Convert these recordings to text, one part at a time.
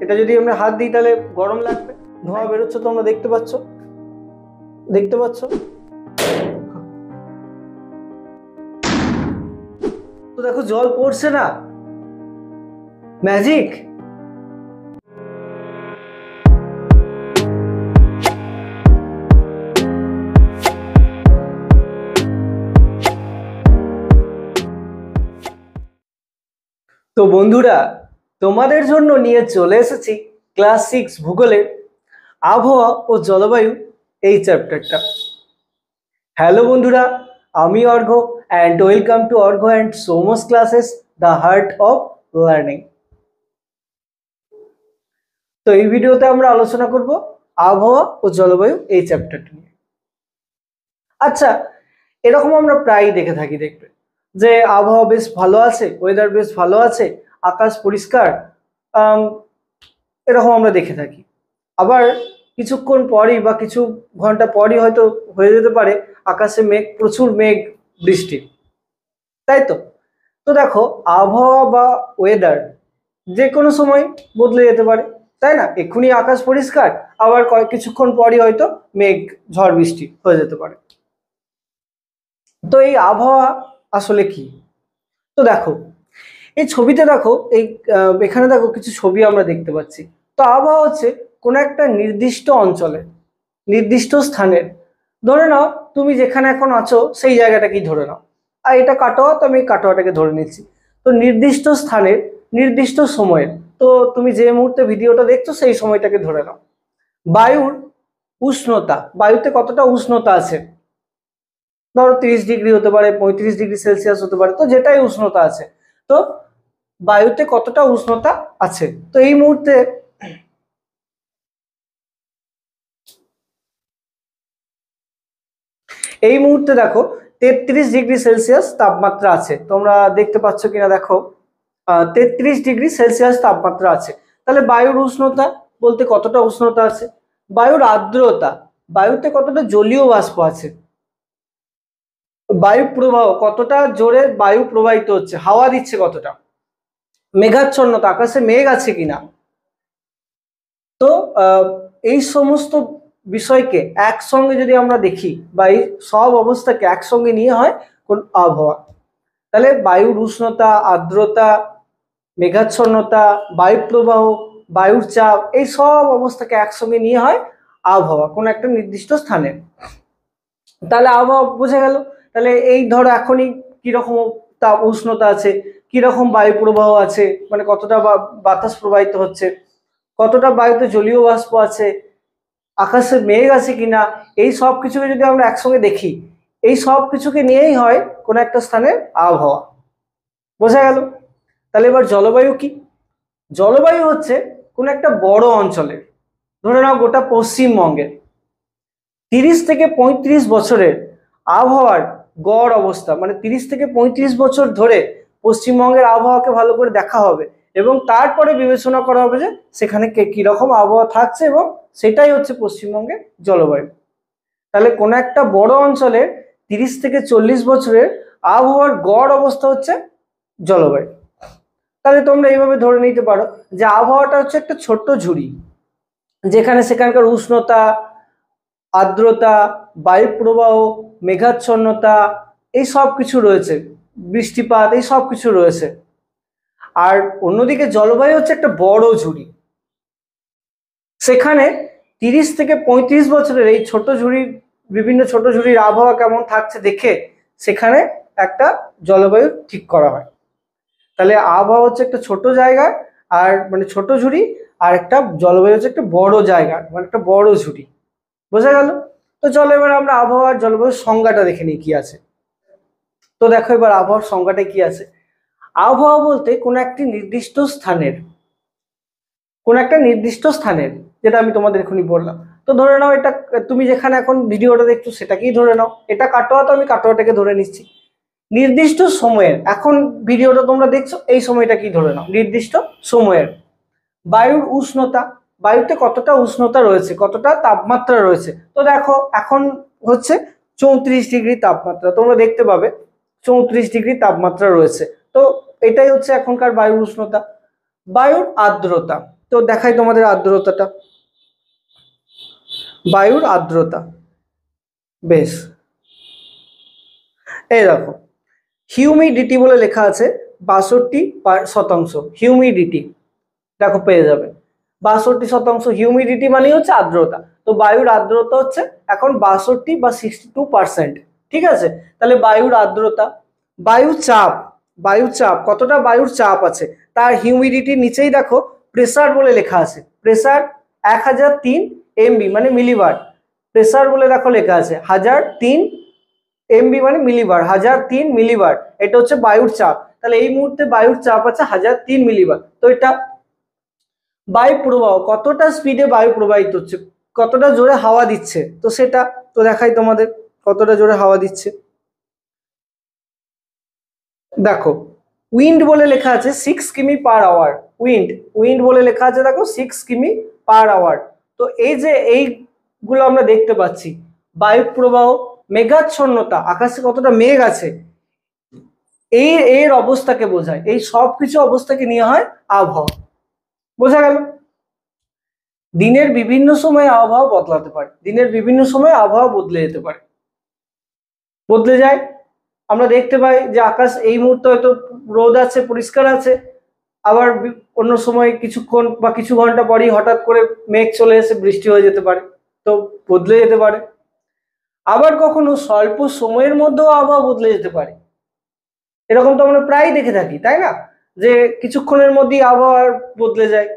এটা যদি আমরা হাত দিই তাহলে গরম লাগবে, ধোঁয়া বেরোচ্ছে, তোমরা দেখতে পাচ্ছ, দেখতে পাচ্ছ? তো দেখো জল পড়ছে না, ম্যাজিক। তো বন্ধুরা, তোমাদের জন্য নিয়ে চলে এসেছি ক্লাস 6 ভূগোলের আবহাওয়া ও জলবায়ু এই চ্যাপ্টারটা। হ্যালো বন্ধুরা, আমি Argha and welcome to Argha and Soms classes, the heart of learning. তো এই ভিডিওতে আমরা আলোচনা করব আবহাওয়া ও জলবায়ু এই চ্যাপ্টারটা নিয়ে। আচ্ছা, এরকম আমরা প্রায়ই দেখে থাকি, দেখবে যে আবহাওয়া বেশ ভালো আছে, ওয়েদার বেশ ভালো আছে, আকাশ পরিষ্কার, এরকম আমরা দেখে থাকি। আবার কিছুক্ষণ পরই বা কিছু ঘন্টা পরই হয়তো হয়ে যেতে পারে আকাশে মেঘ, প্রচুর মেঘ, বৃষ্টি, তাই তো? তো দেখো, আবহাওয়া বা ওয়েদার যে কোনো সময় বদলে যেতে পারে, তাই না? এক্ষুনি আকাশ পরিষ্কার, আবার কিছুক্ষণ পরই হয়তো মেঘ, ঝড় বৃষ্টি হয়ে যেতে পারে। তো এই আবহাওয়া আসলে কি? তো দেখো, এই ছবিতে দেখো, এখানে দেখো কিছু ছবি আমরা দেখতে পাচ্ছি। তো আবহাওয়া হচ্ছে কোনো একটা নির্দিষ্ট অঞ্চলে, নির্দিষ্ট স্থানের, ধরে নাও তুমি যেখানে এখন আছো সেই জায়গাটাকেই ধরে নাও, আর এটা কাটোয়া, তো আমি কাটোয়াটাকে ধরে নিচ্ছি। তো নির্দিষ্ট স্থানের নির্দিষ্ট সময়ের, তো তুমি যে মুহূর্তে ভিডিওটা দেখছো সেই সময়টাকে ধরে নাও। বায়ুর উষ্ণতা, বায়ুতে কতটা উষ্ণতা আছে, ধরো 30 ডিগ্রি হতে পারে, 35 ডিগ্রি সেলসিয়াস হতে পারে, তো যেটাই উষ্ণতা আছে, তো বায়ুতে কতটা উষ্ণতা আছে। তো এই মুহূর্তে দেখো 33 ডিগ্রি সেলসিয়াস তাপমাত্রা আছে, তোমরা দেখতে পাচ্ছ কিনা দেখো, 33 ডিগ্রি সেলসিয়াস তাপমাত্রা আছে। তাহলে বায়ুর উষ্ণতা বলতে কতটা উষ্ণতা আছে। বায়ুর আর্দ্রতা, বায়ুতে কতটা জলীয় বাষ্প আছে। বায়ু প্রবাহ, কতটা জোরে বায়ু প্রবাহিত হচ্ছে, হাওয়া দিচ্ছে কতটা। মেঘাচ্ছন্নতা, আকাশে মেঘ আছে কিনা। তো এই সমস্ত বিষয়কে একসঙ্গে যদি আমরা দেখি, বা এই সব অবস্থাকে একসঙ্গে নিয়ে হয় কোন আবহাওয়া। তাহলে বায়ুর উষ্ণতা, আর্দ্রতা, মেঘাচ্ছন্নতা, বায়ু প্রবাহ, বায়ুর চাপ, এই সব অবস্থাকে একসঙ্গে নিয়ে হয় আবহাওয়া কোন একটা নির্দিষ্ট স্থানে। তাহলে আবহাওয়া বোঝা গেল। তাহলে এই ধরো এখনই কিরকম তাপ উষ্ণতা আছে, কিরকম বায়ু প্রবাহ আছে, মানে কতটা বাতাস প্রবাহিত হচ্ছে, কতটা বায়ুতে জলীয় বাষ্প আছে, আকাশে মেঘ আছে কিনা, এই সব কিছুকে যদি আমরা একসঙ্গে দেখি, এই সব কিছুকে নিয়েই হয় কোন একটা স্থানের আবহাওয়া। বোঝা গেল? তাহলে এবার জলবায়ু কি? জলবায়ু হচ্ছে কোন একটা বড় অঞ্চলের, ধরে নাও গোটা পশ্চিমবঙ্গের 30 থেকে 35 বছরের আবহাওয়ার গড় অবস্থা, মানে 30 থেকে 35 বছর ধরে পশ্চিমবঙ্গের আবহাওয়াকে ভালো করে দেখা হবে, এবং তারপরে বিবেচনা করা হবে যে সেখানে কিরকম আবহাওয়া থাকছে, এবং সেটাই হচ্ছে পশ্চিমবঙ্গের জলবায়ু। তাহলে কোন একটা বড় অঞ্চলের 30 থেকে 40 বছরের আবহাওয়ার গড় অবস্থা হচ্ছে জলবায়ু। তাহলে তোমরা এইভাবে ধরে নিতে পারো যে আবহাওয়াটা হচ্ছে একটা ছোট্ট ঝুড়ি, যেখানে সেখানকার উষ্ণতা, আর্দ্রতা, বায়ু প্রবাহ, মেঘাচ্ছন্নতা, এই সব কিছু রয়েছে, বৃষ্টিপাত, এই সব কিছু রয়েছে। আর অন্যদিকে জলবায়ু হচ্ছে একটা বড় ঝুড়ি, সেখানে 30 থেকে 35 বছরের এই ছোট ঝুড়ির, বিভিন্ন ছোট ঝুড়ির আবহাওয়া কেমন থাকছে দেখে সেখানে একটা জলবায়ু ঠিক করা হয়। তাহলে আবহাওয়া হচ্ছে একটা ছোট জায়গা, আর মানে ছোট ঝুড়ি, আর একটা জলবায়ু হচ্ছে একটা বড় জায়গা, মানে একটা বড় ঝুড়ি। বোঝা গেল? তো চলো এবার আমরা আবহাওয়ার জলবায়ুর সংজ্ঞাটা দেখে নিই কি আছে। তো দেখো এবার আবহাওয়ার সংজ্ঞাটা কি আছে। আবহাওয়া বলতে কোন একটি নির্দিষ্ট স্থানের, কোন একটা নির্দিষ্ট স্থানের, যেটা আমি তোমাদের এখনই বললাম। তো ধরে নাও এটা, তুমি যেখানে এখন ভিডিওটা দেখছো সেটাকেই ধরে নাও, এটা কাটোয়া, তো আমি কাটোয়াটাকে ধরে নিচ্ছি। নির্দিষ্ট সময়ের, এখন ভিডিওটা তোমরা দেখছো এই সময়টাকেই ধরে নাও নির্দিষ্ট সময়ের। বায়ুর উষ্ণতা, বায়ুতে কতটা উষ্ণতা রয়েছে, কতটা তাপমাত্রা রয়েছে। তো দেখো এখন হচ্ছে 34 ডিগ্রি তাপমাত্রা, তোমরা দেখতে পাবে 34 ডিগ্রি তাপমাত্রা রয়েছে। তো এটাই হচ্ছে এখনকার বায়ুর উষ্ণতা। বায়ুর আর্দ্রতা, তো তো দেখাই তোমাদের আর্দ্রতাটা, বায়ুর আর্দ্রতা। বেশ, এই দেখো হিউমিডিটি বলে লেখা আছে 62%। হিউমিডিটি দেখো পেয়ে যাবে 62%। হিউমিডিটি মানে হচ্ছে আর্দ্রতা। তো বায়ুর আর্দ্রতা হচ্ছে এখন 62 বা 62%। ঠিক আছে, তাহলে বায়ুর আর্দ্রতা। বায়ু চাপ কতটা বায়ুর চাপ আছে, তার হিউমিডিটির নিচেই দেখো প্রেসার বলে লেখা আছে। প্রেসার 1003 এমবি মানে মিলিবার। প্রেসার বলে দেখো লেখা আছে 1003 এমবি মানে মিলিবার, 1003 মিলিবার। এটা হচ্ছে বায়ুর চাপ। তাহলে এই মুহূর্তে বায়ুর চাপ আছে 1003 মিলিবার। তো এটা বায়ু প্রবাহ, কতটা স্পিডে বায়ু প্রবাহিত হচ্ছে, কতটা জোরে হাওয়া দিচ্ছে, তো সেটা তো দেখাই তোমাদের কতটা জোরে হাওয়া দিচ্ছে। দেখো উইন্ড বলে লেখা আছে 6 কিমি পার আওয়ার। উইন্ড বলে লেখা আছে দেখো 6 কিমি পার আওয়ার। তো এই যে এইগুলো আমরা দেখতে পাচ্ছি, বায়ু প্রবাহ, মেঘাচ্ছন্নতা, আকাশে কতটা মেঘ আছে, এর অবস্থাকে বোঝায়। এই সব কিছু অবস্থাকে নিয়ে হয় আবহাওয়া। বোঝা গেল? দিনের বিভিন্ন সময় আবহাওয়া বদলাতে পারে, দিনের বিভিন্ন সময় আবহাওয়া বদলে যেতে পারে, বদলে যায়। আমরা দেখতে পাই যে আকাশ এই মুহূর্তে হয়তো রোদ আছে, পরিষ্কার আছে, আবার অন্য সময় কিছুক্ষণ বা কিছু ঘন্টা পরেই হঠাৎ করে মেঘ চলে এসে বৃষ্টি হয়ে যেতে পারে, তো বদলে যেতে পারে। আবার কখনো স্বল্প সময়ের মধ্যেও আবহাওয়া বদলে যেতে পারে। এরকম তো আমরা প্রায় দেখে থাকি, তাই না, যে কিছুক্ষণের মধ্যেই আবহাওয়া বদলে যায়।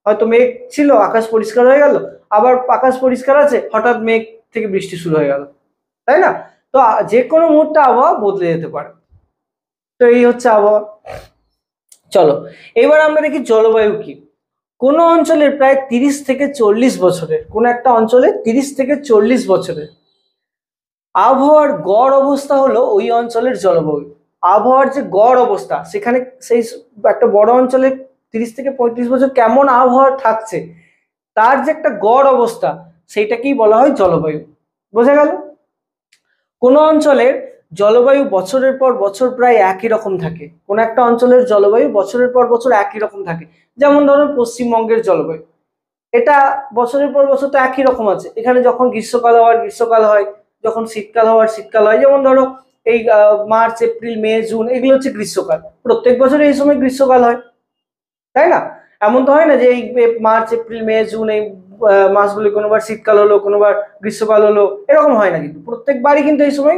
হয়তো মেঘ ছিল, আকাশ পরিষ্কার হয়ে গেল, আবার আকাশ পরিষ্কার আছে, হঠাৎ মেঘ থেকে বৃষ্টি শুরু হয়ে গেল, তাই না? তো যে কোনো মুহূর্তে আবহাওয়া বদলে যেতে পারে। তো এই হচ্ছে আবহাওয়া। চলো এবার আমরা দেখি জলবায়ু কি। কোন অঞ্চলের প্রায় 30 থেকে 40 বছরের, কোন একটা অঞ্চলে 30 থেকে 40 বছরের আবহাওয়ার গড় অবস্থা হলো ওই অঞ্চলের জলবায়ু। আবহাওয়ার যে গড় অবস্থা, সেখানে সেই একটা বড় অঞ্চলে 30 থেকে 35 বছর কেমন আবহাওয়া থাকছে, তার যে একটা গড় অবস্থা, সেইটাকেই বলা হয় জলবায়ু। বোঝা গেল? কোন অঞ্চলের জলবায়ু বছরের পর বছর প্রায় একই রকম থাকে, কোন একটা অঞ্চলের জলবায়ু বছরের পর বছর একই রকম থাকে। যেমন ধরো পশ্চিমবঙ্গের জলবায়ু, এটা বছরের পর বছর তো একই রকম আছে। এখানে যখন গ্রীষ্মকাল হওয়ার গ্রীষ্মকাল হয়, যখন শীতকাল হওয়ার শীতকাল হয়। যেমন ধরো এই মার্চ, এপ্রিল, মে, জুন, এগুলো হচ্ছে গ্রীষ্মকাল। প্রত্যেক বছর এই সময় গ্রীষ্মকাল হয়, তাই না? এমন তো হয় না যে এই মার্চ, এপ্রিল, মে, জুন এই মাসগুলি কোনোবার শীতকাল হলো, কোনোবার গ্রীষ্মকাল হলো, এরকম হয় না। কিন্তু প্রত্যেকবারই কিন্তু এই সময়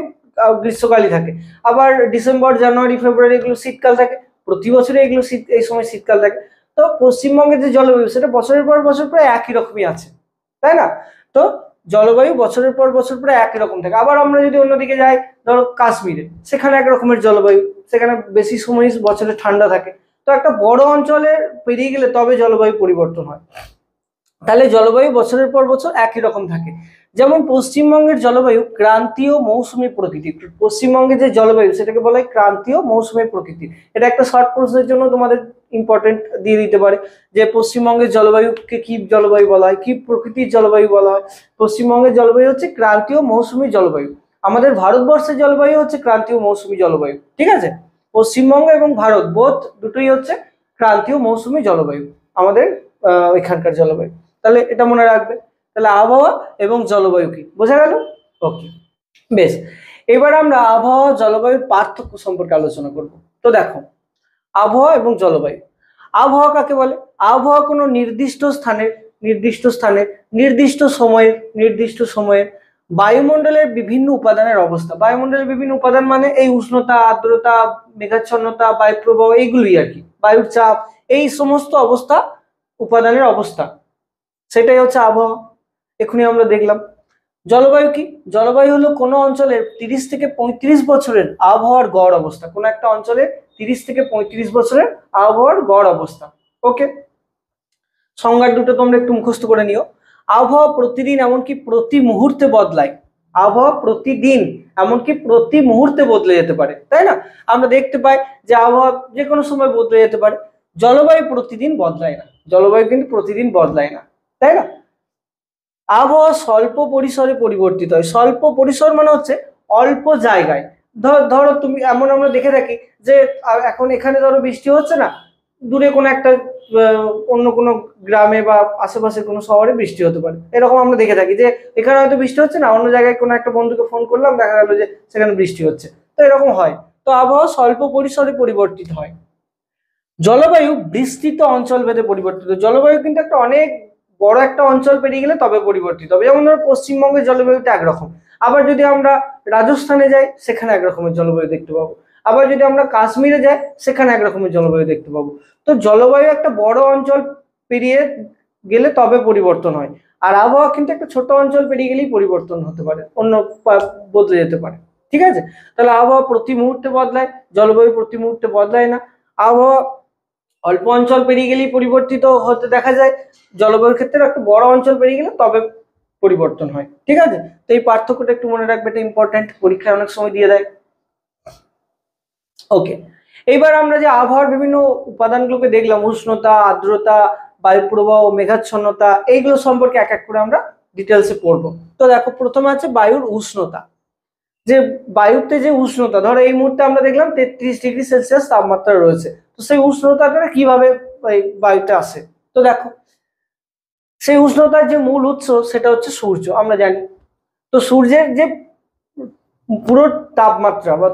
গ্রীষ্মকালই থাকে। আবার ডিসেম্বর, জানুয়ারি, ফেব্রুয়ারি এগুলো শীতকাল থাকে। প্রতি বছরে এগুলো এই সময় শীতকাল থাকে। তো পশ্চিমবঙ্গের যে জলবায়ু, সেটা বছরের পর বছর প্রায় একই রকমই আছে, তাই না? তো জলবায়ু বছরের পর বছর প্রায় একই রকম থাকে। আবার আমরা যদি অন্যদিকে যাই, ধরো কাশ্মীরে, সেখানে এক রকমের জলবায়ু, সেখানে বেশি সময় বছরে ঠান্ডা থাকে। তো একটা বড় অঞ্চলে পেরিয়ে গেলে তবে জলবায়ু পরিবর্তন হয়। তাহলে জলবায়ু বছরের পর বছর একই রকম থাকে। যেমন পশ্চিমবঙ্গের জলবায়ু ক্রান্তীয় মৌসুমী প্রকৃতির। পশ্চিমবঙ্গের যে জলবায়ু, সেটাকে বলা হয় ক্রান্তীয় মৌসুমী প্রকৃতির। এটা একটা শর্ট প্রশ্নের জন্য তোমাদের ইম্পর্টেন্ট দিয়ে দিতে পারে, যে পশ্চিমবঙ্গের জলবায়ুকে কি জলবায়ু বলা হয়, কি প্রকৃতির জলবায়ু বলা হয়। পশ্চিমবঙ্গের জলবায়ু হচ্ছে ক্রান্তীয় মৌসুমী জলবায়ু। আমাদের ভারতবর্ষের জলবায়ু হচ্ছে ক্রান্তীয় মৌসুমী জলবায়ু। ঠিক আছে, পশ্চিমবঙ্গ এবং ভারত দুটোই হচ্ছে ক্রান্তীয় মৌসুমী জলবায়ু আমাদের এখানকার জলবায়ু। তাহলে এটা মনে রাখবে। তাহলে আবহাওয়া এবং জলবায়ু কি বোঝা গেল? ওকে, বেশ। এবার আমরা আবহাওয়া জলবায়ুর পার্থক্য সম্পর্কে আলোচনা করব। তো দেখো, আবহাওয়া এবং জলবায়ু। আবহাওয়া কাকে বলে? আবহাওয়া কোনো নির্দিষ্ট স্থানের নির্দিষ্ট সময়ের বায়ুমণ্ডলের বিভিন্ন উপাদানের অবস্থা। বায়ুমণ্ডলের বিভিন্ন উপাদান মানে এই উষ্ণতা, আর্দ্রতা, মেঘাচ্ছন্নতা, বায়ু প্রবাহ, এইগুলোই আর কি। বায়ুর চাপ, এই সমস্ত অবস্থা, উপাদানের অবস্থা, সেটাই হচ্ছে আবহাওয়া। এখনই আমরা দেখলাম। জলবায়ু কি? জলবায়ু হলো কোনো অঞ্চলের 30 থেকে 35 বছরের আবহাওয়ার গড় অবস্থা। কোনো একটা অঞ্চলের 30 থেকে 35 বছরের আবহাওয়ার গড় অবস্থা। ওকে, সংজ্ঞা দুটো তোমরা একটু মুখস্থ করে নিও। আবহাওয়া প্রতিদিন এমনকি প্রতি মুহূর্তে বদলায়। আবহাওয়া প্রতিদিন এমনকি প্রতি মুহূর্তে বদলে যেতে পারে, তাই না? আমরা দেখতে পাই যে আবহাওয়া যে কোনো সময় বদলে যেতে পারে। জলবায়ু প্রতিদিন বদলায় না, জলবায়ু কিন্তু প্রতিদিন বদলায় না, তাই না? আবহাওয়া স্বল্প পরিসরে পরিবর্তিত হয়। স্বল্প পরিসর মানে হচ্ছে অল্প জায়গায়। ধরো তুমি, এমন আমরা দেখে থাকি যে এখন এখানে ধরো বৃষ্টি হচ্ছে না, দূরে কোনো একটা অন্য কোনো গ্রামে বা আশেপাশে কোনো শহরে বৃষ্টি হতে পারে। এরকম আমরা দেখে থাকি যে এখানে হয়তো বৃষ্টি হচ্ছে না, অন্য জায়গায় কোনো একটা বন্ধুকে ফোন করলাম, দেখা গেল যে সেখানে বৃষ্টি হচ্ছে। তো এরকম হয়। তো আবহাওয়া স্বল্প পরিসরে পরিবর্তিত হয়। জলবায়ু বিস্তৃত অঞ্চল ভেদে পরিবর্তিত। জলবায়ু কিন্তু একটা অনেক বড় একটা অঞ্চল পেরিয়ে গেলে তবে পরিবর্তিত হবে। যেমন ধরো পশ্চিমবঙ্গের জলবায়ুটা একরকম, আবার যদি আমরা রাজস্থানে যাই সেখানে একরকমের জলবায়ু দেখতে পাবো, আবার যদি আমরা কাশ্মীরে যাই সেখানে একরকমের জলবায়ু দেখতে পাবো। তো জলবায়ু একটা বড় অঞ্চল পেরিয়ে গেলে তবে পরিবর্তন হয়, আর আবহাওয়া কিন্তু একটা ছোট অঞ্চল পেরিয়ে গেলেই পরিবর্তন হতে পারে, অন্য বদলে যেতে পারে। ঠিক আছে, তাহলে আবহাওয়া প্রতি মুহূর্তে বদলায়, জলবায়ু প্রতি মুহূর্তে বদলায় না। আবহাওয়া অল্প অঞ্চল পেরিয়ে গেলেই পরিবর্তিত হতে দেখা যায়, জলবায়ুর ক্ষেত্রে একটা বড় অঞ্চল পেরিয়ে গেলে তবে পরিবর্তন হয়। ঠিক আছে, তো এই পার্থক্যটা একটু মনে রাখবে, এটা ইম্পর্টেন্ট, পরীক্ষায় অনেক সময় দিয়ে দেয়। ওকে, এইবার আমরা যে আবহাওয়ার বিভিন্ন উপাদানগুলোকে দেখলাম, উষ্ণতা, আর্দ্রতা, বায়ুপ্রবাহ, মেঘাচ্ছন্নতা, এইগুলো সম্পর্কে এক এক করে আমরা ডিটেলসে পড়বো। তো দেখো, প্রথমে আছে বায়ুর উষ্ণতা। যে বায়ুতে যে উষ্ণতা, ধরো এই মুহূর্তে আমরা দেখলাম 33°C তাপমাত্রা রয়েছে, তো সেই উষ্ণতাটা কিভাবে বায়ুতে আসে? তো দেখো, সেই উষ্ণতার যে মূল উৎস সেটা হচ্ছে সূর্য, আমরা জানি। তো সূর্যের যে পুরো তাপমাত্রা বা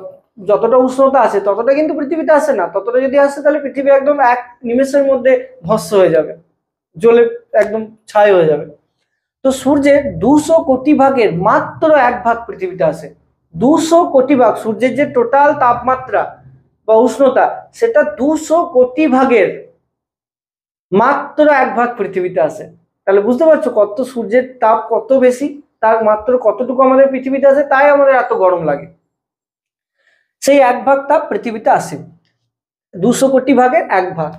যতটা উষ্ণতা আছে ততটা কিন্তু পৃথিবীতে আসে না, ততটা যদি আসে তাহলে পৃথিবী একদম এক নিমেষের মধ্যে ভস্ম হয়ে যাবে, জ্বলে একদম ছাই হয়ে যাবে। তো সূর্যের 200 কোটি ভাগের মাত্র 1 ভাগ পৃথিবীতে আসে। 200 কোটি ভাগ, সূর্যের যে টোটাল তাপমাত্রা বা উষ্ণতা সেটা 200 কোটি ভাগের মাত্র 1 ভাগ পৃথিবীতে আসে। তাহলে বুঝতে পারছো কত সূর্যের তাপ কত বেশি, তার মাত্র কতটুকু আমাদের পৃথিবীতে আসে, তাই আমাদের এত গরম লাগে। সেই 1 ভাগ তাপ পৃথিবীতে আসে, 200 কোটি ভাগের 1 ভাগ,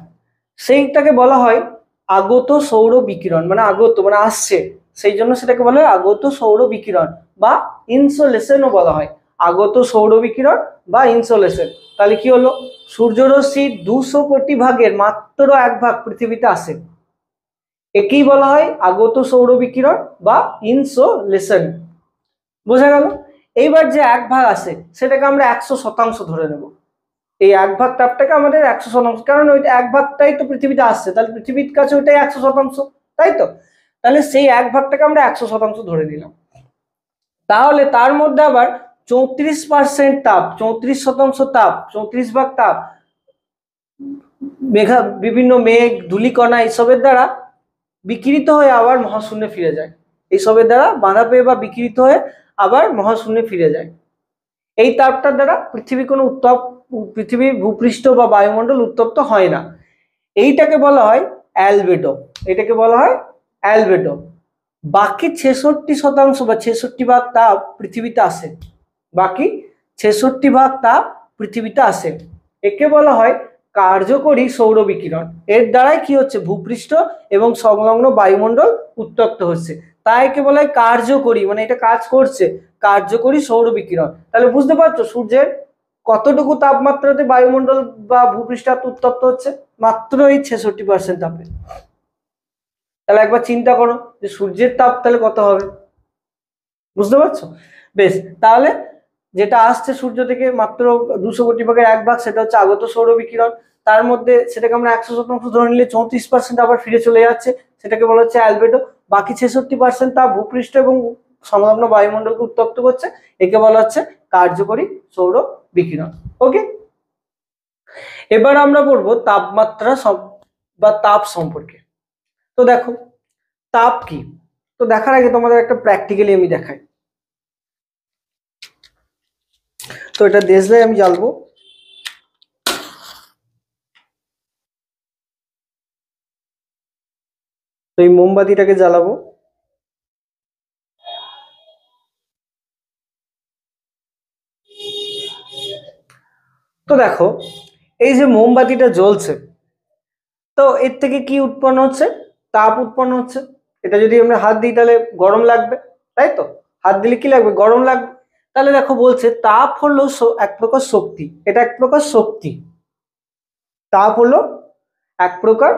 সেইটাকে বলা হয় আগত সৌর বিকিরণ। মানে আগত মানে আসছে, সেই জন্য সেটাকে বলা হয় আগত সৌর বিকিরণ বা ইনসোলেশনও বলা হয়। আগত সৌর বিকিরণ বা ইনসোলেশন। তাহলে কি হলো, সূর্যরশ্মি 200 কোটি ভাগের মাত্র 1 ভাগ পৃথিবীতে আসে, একেই বলা হয় আগত সৌর বিকিরণ বা ইনসোলেশন। বোঝা গেল? এইবার যে 1 ভাগ আসে সেটাকে আমরা 100% ধরে নেব। এই 1 ভাগ তাপটাকে আমাদের 100%, কারণ ওইটা 1 ভাগটাই তো পৃথিবীতে আসছে, তাহলে পৃথিবীর কাছে ওইটাই 100%, তাই তো? তাহলে সেই 1 ভাগটাকে আমরা 100% ধরে নিলাম। তাহলে তার মধ্যে আবার 34% তাপ, 34% তাপ, 34 ভাগ তাপ বিভিন্ন মেঘ, ধূলিকণা এইসবের দ্বারা বিকিরিত হয়ে আবার মহাশূন্যে ফিরে যায়। এইসবের দ্বারা বাধা পেয়ে বা বিকিরিত হয়ে আবার মহাশূন্যে ফিরে যায়। এই তাপটার দ্বারা পৃথিবীর ভূপৃষ্ঠ বা বায়ুমণ্ডল উত্তপ্ত হয় না। এইটাকে বলা হয় অ্যালবেডো। এটাকে বলা হয় অ্যালবেডো। বাকি 66% বা 66 ভাগ তাপ পৃথিবীতে আসে, বাকি 66 ভাগ তাপ পৃথিবীতে আসে। একে বলা হয় কার্যকরী সৌর বিকিরণ। এর দ্বারাই কি হচ্ছে, ভূপৃষ্ঠ এবং সংলগ্ন বায়ুমণ্ডল উত্তপ্ত হচ্ছে, তাই একে বলা হয় কার্যকরী, মানে এটা কাজ করছে, কার্যকরী সৌর বিকিরণ। তাহলে বুঝতে পারছো সূর্যের কতটুকু তাপমাত্রাতে বায়ুমণ্ডল বা ভূপৃষ্ঠ উত্তপ্ত হচ্ছে, মাত্র এই 66% তাপে। তাহলে একবার চিন্তা করো যে সূর্যের তাপ তাহলে কত হবে, বুঝতে পারছো? বেশ, তাহলে যেটা আসছে সূর্য থেকে মাত্র 200 কোটি ভাগের 1 ভাগ, সেটা হচ্ছে আগত সৌর বিকিরণ। তার মধ্যে সেটাকে আমরা 100% ধরে নিলে 34% আবার ফিরে চলে যাচ্ছে, সেটাকে বলা হচ্ছে অ্যালবেডো। বাকি 66% তা ভূপৃষ্ঠ এবং সংলগ্ন বায়ুমণ্ডলকে উত্তপ্ত করছে, একে বলা হচ্ছে কার্যকরী সৌর বিকিরণ। ওকে, এবার আমরা পড়বো তাপমাত্রা বা তাপ সম্পর্কে। তো দেখো, তাপ কি? তো দেখার আগে তোমাদের একটা প্র্যাকটিক্যালি আমি দেখাই। তো এটা দেশলাই আমি জ্বালবো। তো এই মোমবাতিটাকে জ্বালাবো। তো দেখো, এই যে মোমবাতিটা জ্বলছে, তো এর থেকে কি উৎপন্ন হচ্ছে, তাপ উৎপন্ন হচ্ছে। এটা যদি আমরা হাত দিই তাহলে গরম লাগবে, তাই তো? হাত দিলে কি লাগবে, গরম লাগবে। তাহলে দেখো বলছে তাপ হলো এক প্রকার শক্তি, এটা এক প্রকার শক্তি। তাপ হলো এক প্রকার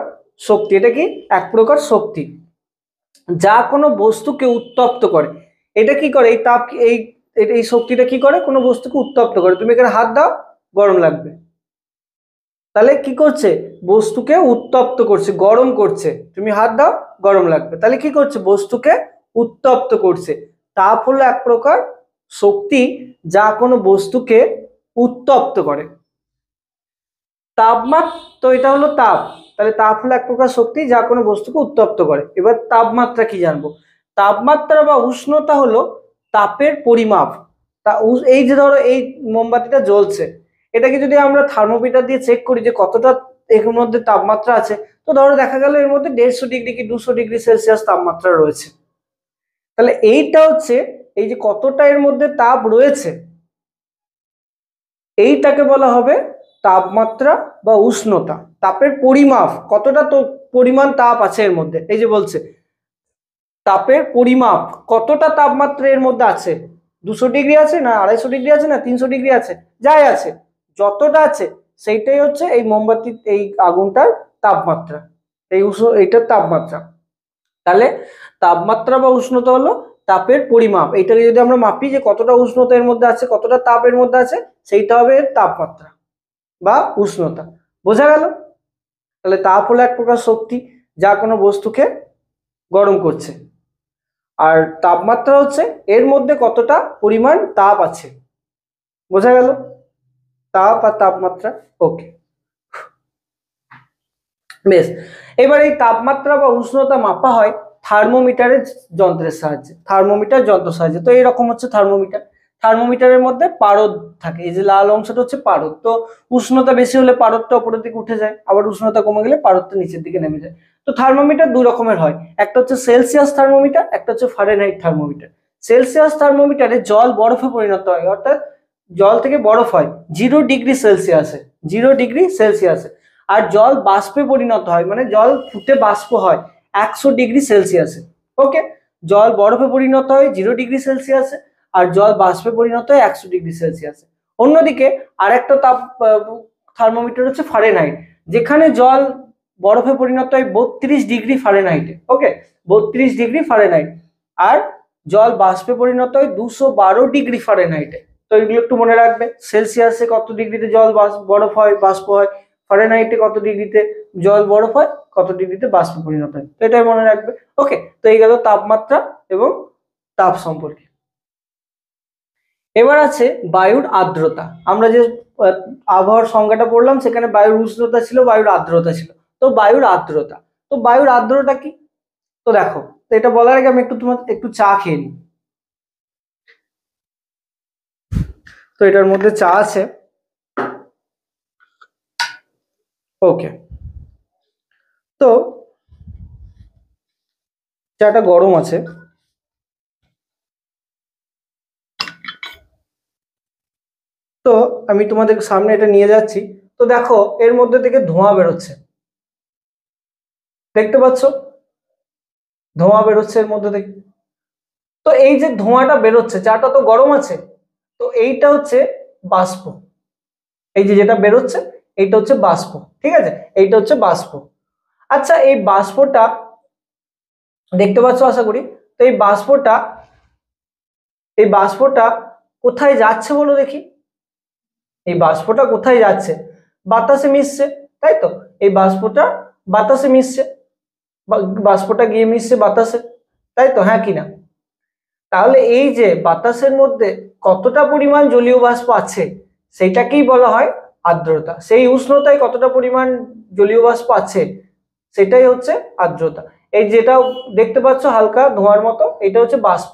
শক্তি, এটা কি এক প্রকার শক্তি যা কোনো বস্তুকে উত্তপ্ত করে। এটা কি করে, এই তাপ এই শক্তিটা কি করে, কোনো বস্তুকে উত্তপ্ত করে। তুমি এখানে হাত দাও, গরম লাগবে। তাহলে কি করছে, বস্তুকে উত্তপ্ত করছে, গরম করছে। তুমি হাত দাও, গরম লাগবে। তাহলে কি করছে, বস্তুকে উত্তপ্ত করছে। তাপ হলো এক প্রকার শক্তি যা কোনো বস্তুকে উত্তপ্ত করে। তাপমাত্রা, তো এটা হলো তাপ। তাহলে তাপ হলো এক প্রকার শক্তি যা কোনো বস্তুকে উত্তপ্ত করে। এবার তাপমাত্রা কি জানবো। তাপমাত্রা বা উষ্ণতা হলো তাপের পরিমাপ। এই যে ধরো এই মোমবাতিটা জ্বলছে, এটাকে যদি আমরা থার্মোমিটার দিয়ে চেক করি যে কতটা এর মধ্যে তাপমাত্রা আছে, তো ধরো দেখা গেল এর মধ্যে 150 ডিগ্রি কি 200 ডিগ্রি সেলসিয়াস তাপমাত্রা রয়েছে। তাহলে এইটা হচ্ছে, এই যে কতটা এর মধ্যে তাপ রয়েছে, এইটাকে বলা হবে তাপমাত্রা বা উষ্ণতা। তাপের পরিমাপ, কতটা তো পরিমাণ তাপ আছে এর মধ্যে। এই যে বলছে তাপের পরিমাপ, কতটা তাপমাত্রা এর মধ্যে আছে, 200 ডিগ্রি আছে না 250 ডিগ্রি আছে না 300 ডিগ্রি আছে, যাই আছে, যতটা আছে সেইটাই হচ্ছে এই মোমবাতির এই আগুনটার তাপমাত্রা, এইটার তাপমাত্রা। তাহলে তাপমাত্রা বা উষ্ণতা হলো তাপের পরিমাপ। এইটাকে যদি আমরা মাপি যে কতটা উষ্ণতা এর মধ্যে আছে, কতটা তাপ এর মধ্যে আছে, সেইটা হবে এর তাপমাত্রা বা উষ্ণতা। বোঝা গেল। তাহলে তাপ হলো এক প্রকার শক্তি যা কোনো বস্তুকে গরম করছে, আর তাপমাত্রা হচ্ছে এর মধ্যে কতটা পরিমাণ তাপ আছে। বোঝা গেল, তাপ আর তাপমাত্রা। ওকে, বেশ। এবার এই তাপমাত্রা বা উষ্ণতা মাপা হয় থার্মোমিটারের যন্ত্রের সাহায্যে, থার্মোমিটার যন্ত্র সাহায্যে। তো এরকম হচ্ছে থার্মোমিটার। থার্মোমিটারের মধ্যে পারদ থাকে, এই যে লাল অংশটা হচ্ছে পারদ। তো উষ্ণতা বেশি হলে পারদটা উপরের দিকে উঠে যায়, আবার উষ্ণতা কমে গেলে পারদটা নিচের দিকে নেমে যায়। তো থার্মোমিটার দুই রকমের হয়, একটা হচ্ছে সেলসিয়াস থার্মোমিটার, একটা হচ্ছে ফারেনহাইট থার্মোমিটার। সেলসিয়াস থার্মোমিটারে জল বরফে পরিণত হয়, অর্থাৎ জল থেকে বরফ হয় 0 ডিগ্রি সেলসিয়াসে, 0 ডিগ্রি সেলসিয়াসে। আর জল বাষ্পে পরিণত হয়, মানে জল ফুটে বাষ্প হয় 100 ডিগ্রি সেলসিয়াসে। ওকে, জল বরফে পরিণত হয় 0 ডিগ্রি সেলসিয়াসে, আর জল বাষ্পে পরিণত হয় 100 ডিগ্রি সেলসিয়াসে। অন্যদিকে আরেকটা তাপ থার্মোমিটার হচ্ছে ফারেনহাইট, যেখানে জল বরফে পরিণত হয় 32 ডিগ্রি ফারেনহাইটে। ওকে, 32 ডিগ্রি ফারেনহাইট। আর জল বাষ্পে পরিণত হয় 212 ডিগ্রি ফারেনহাইটে। তো এগুলো একটু মনে রাখবে, সেলসিয়াসে কত ডিগ্রিতে জল বরফ হয়, বাষ্প হয়, ফারেনহাইটে কত ডিগ্রিতে জল বরফ হয়, কত ডিগ্রিতে বাষ্পে পরিণত হয়। তো এটাই মনে রাখবে। ওকে, তো এই গেল তাপমাত্রা এবং তাপ সম্পর্কে। এবার আছে বায়ুর আর্দ্রতা। আমরা যে আবহাওয়ার সংজ্ঞাটা পড়লাম, সেখানে বায়ুর উষ্ণতা ছিল, বায়ুর আর্দ্রতা ছিল। তো বায়ুর আর্দ্রতা, তো বায়ুর আর্দ্রতা কি, তো দেখো, তো এটা বলার আগে আমি তোমার একটু চা খেয়ে নিই। তো এটার মধ্যে চা আছে। ওকে, তো চাটা গরম আছে। তো আমি তোমাদের সামনে এটা নিয়ে যাচ্ছি। তো দেখো এর মধ্যে থেকে ধোঁয়া বেরোচ্ছে, দেখতে পাচ্ছ, ধোঁয়া বেরোচ্ছে এর মধ্যে থেকে। তো এই যে ধোঁয়াটা বেরোচ্ছে, চাটা তো গরম আছে, তো এইটা হচ্ছে বাষ্প। এই যে যেটা বেরোচ্ছে, এইটা হচ্ছে বাষ্প। ঠিক আছে, এইটা হচ্ছে বাষ্প। আচ্ছা, এই বাষ্পটা দেখতে পাচ্ছ আশা করি। তো এই বাষ্পটা কোথায় যাচ্ছে বলো দেখি। এই বাষ্পটা কোথায় যাচ্ছে, বাতাসে মিশছে, তাই তো। এই বাষ্পটা বাতাসে মিশছে, বাষ্পটা গিয়ে মিশছে বাতাসে, তাই তো, হ্যাঁ কিনা। তাহলে এই যে বাতাসের মধ্যে কতটা পরিমাণ জলীয় বাষ্প আছে, সেটাকেই বলা হয় আর্দ্রতা। সেই উষ্ণতায় কতটা পরিমাণ জলীয় বাষ্প আছে, সেটাই হচ্ছে আর্দ্রতা। এই যেটা দেখতে পাচ্ছ হালকা ধোঁয়ার মতো, এটা হচ্ছে বাষ্প।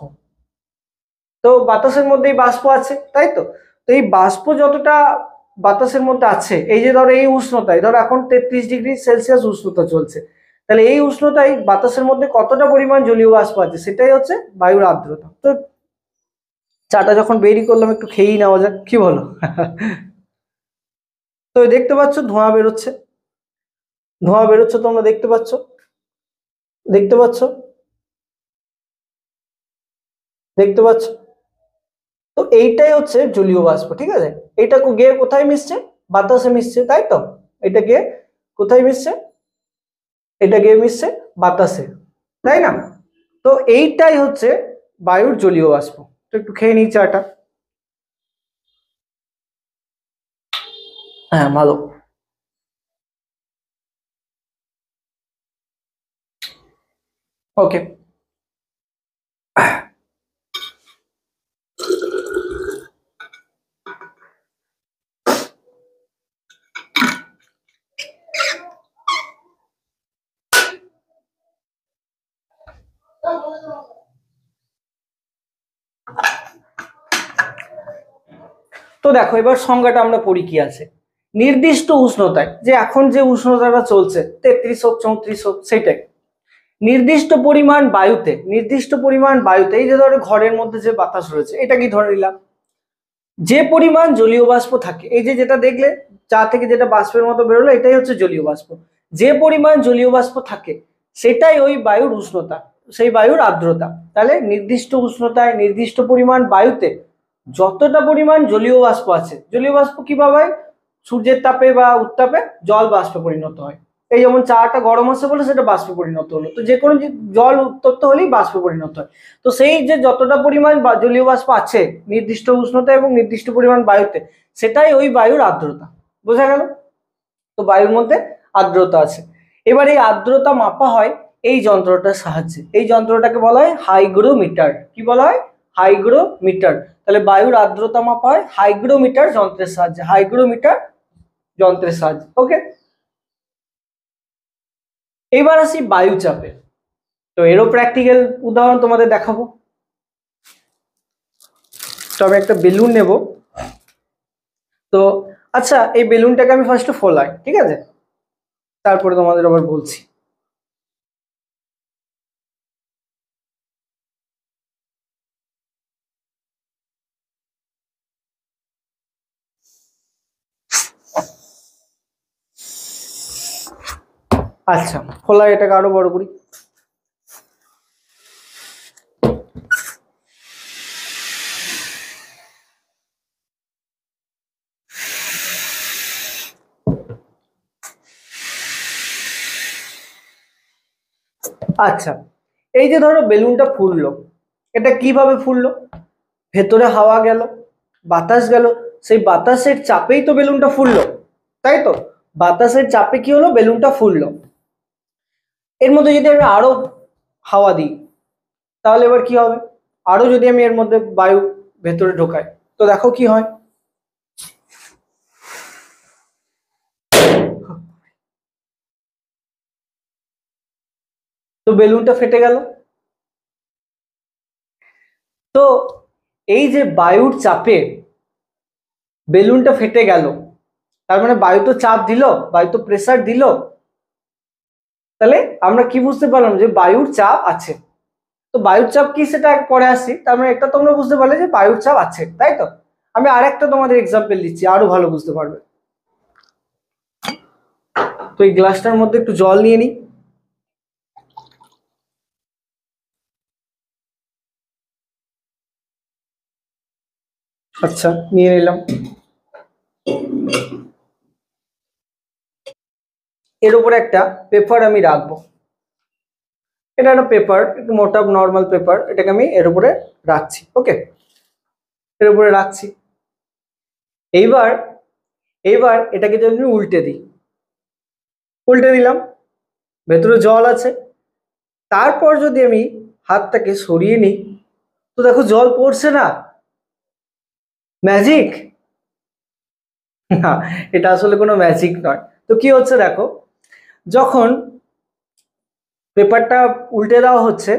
তো বাতাসের মধ্যেই বাষ্প আছে, তাই তো। তো এই বাষ্প যতটা বাতাসের মধ্যে আছে, এই যে ধরো এই উষ্ণতায়, ধরো এখন 33 ডিগ্রি সেলসিয়াস উষ্ণতা চলছে, তাহলে এই উষ্ণতায় বাতাসের মধ্যে কতটা পরিমাণ জলীয় বাষ্প আছে, সেটাই হচ্ছে বায়ুর আর্দ্রতা। তো চাটা যখন বেরি করলাম, একটু খেয়েই নেওয়া যাক, কি বলো? তো দেখতে পাচ্ছ ধোঁয়া বেরোচ্ছে, ধোঁয়া বেরোচ্ছে, তোমরা দেখতে পাচ্ছ, দেখতে পাচ্ছ, দেখতে পাচ্ছ। তো এইটাই হচ্ছে জলীয় বাষ্প। ঠিক আছে, এটা গিয়ে কোথায় মিশছে, বাতাসে মিশছে, তাই তো। এটা গিয়ে কোথায় মিশছে, এটা গিয়ে মিশছে বাতাসে, তাই না। তো এইটাই হচ্ছে বায়ুর জলীয় বাষ্প। তো একটু খেয়ে নিই চাটা। হ্যাঁ, ভালো। ওকে, তো দেখো এবার সংজ্ঞাটা আমরা পড়ি কি আছে। নির্দিষ্ট উষ্ণতায়, যে এখন যে উষ্ণতাটা চলছে 33 হোক 34 হোক সেইটাই, নির্দিষ্ট পরিমাণ বায়ুতে এই যে ধরো ঘরের মধ্যে যে বাতাস রয়েছে এটা কি ধরে নিলাম, যে পরিমাণ জলীয় বাষ্প থাকে, এই যে যেটা দেখলে চা থেকে যেটা বাষ্পের মতো বেরোলো এটাই হচ্ছে জলীয় বাষ্প, যে পরিমাণ জলীয় বাষ্প থাকে সেটাই ওই বায়ুর উষ্ণতা, সেই বায়ুর আর্দ্রতা। তাহলে নির্দিষ্ট উষ্ণতায় নির্দিষ্ট পরিমাণ বায়ুতে যতটা পরিমাণ জলীয় বাষ্প আছে, জলীয় বাষ্প কিভাবে হয়, সূর্যের তাপে বা উত্তাপে জল বাষ্পে পরিণত হয়। এই যেমন চাটা গরম আছে বলে সেটা বাষ্পে পরিণত হলো, তো যে কোনো জল উত্তপ্ত হলেই বাষ্পে পরিণত হয়। তো সেই যে যতটা পরিমাণ জলীয় বাষ্প আছে নির্দিষ্ট উষ্ণতা এবং নির্দিষ্ট পরিমাণ বায়ুতে, সেটাই ওই বায়ুর আর্দ্রতা। বোঝা গেল? তো বায়ুর মধ্যে আর্দ্রতা আছে। এবার এই আর্দ্রতা মাপা হয় এই যন্ত্রটার সাহায্যে, এই যন্ত্রটাকে বলা হয় হাইগ্রোমিটার। কি বলা হয়? হাইগ্রোমিটার। তাহলে বায়ুর আর্দ্রতা মাপা হয় হাইগ্রোমিটার যন্ত্রের সাহায্যে, হাইগ্রোমিটার যন্ত্রের সাহায্যে। ওকে, এবার আসি বায়ুচাপে। তো এরও প্র্যাকটিক্যাল উদাহরণ তোমাদের দেখাবো। তো আমি একটা বেলুন নেব। তো আচ্ছা, এই বেলুনটাকে আমি ফার্স্টে ফোলাই, ঠিক আছে, তারপরে তোমাদের আবার বলছি। আচ্ছা, ফোলাই, এটাকে আরো বড় করি। আচ্ছা, এই যে ধরো বেলুনটা ফুললো, এটা কিভাবে ফুললো? ভেতরে হাওয়া গেল, বাতাস গেল, সেই বাতাসের চাপেই তো বেলুনটা ফুললো, তাই তো? বাতাসের চাপে কি হলো, বেলুনটা ফুললো। এর মধ্যে যদি আমি আরো হাওয়া দিই তাহলে এবার কি হবে? আরো যদি আমি এর মধ্যে বায়ু ভেতরে ঢোকাই, তো দেখো কি হয়, তো বেলুনটা ফেটে গেল। তো এই যে বায়ুর চাপে বেলুনটা ফেটে গেল, তার মানে বায়ু তো চাপ দিল, বায়ু তো প্রেসার দিল। তাহলে আমরা কি বুঝতে পারলাম যে বায়ুর চাপ আছে। তো বায়ুর চাপ কি সেটা পরে আসি, তার মানে এটা তোমরা বুঝতে পারলে যে বায়ুর চাপ আছে, তাই তো? আমি আরেকটা তোমাদের এক্সাম্পল দিচ্ছি, আরো ভালো বুঝতে পারবে। তো এই গ্লাসটার মধ্যে একটু জল নিয়ে নিই। আচ্ছা, নিয়ে নিলাম। এর উপরে একটা পেপার আমি রাখবো, এটা একটা পেপার, একটু মোটা নর্মাল পেপার, এটাকে আমি এর উপরে রাখছি। ওকে, এর উপরে রাখছি। এইবার এইবার এটাকে যদি আমি উল্টে দিই, উল্টে দিলাম, ভেতরে জল আছে, তারপর যদি আমি হাতটাকে সরিয়ে নিই, তো দেখো জল পড়ছে না। ম্যাজিক? না, এটা আসলে কোনো ম্যাজিক নয়। তো কি হচ্ছে দেখো, যখন পেপারটা উল্টে দেওয়া হচ্ছে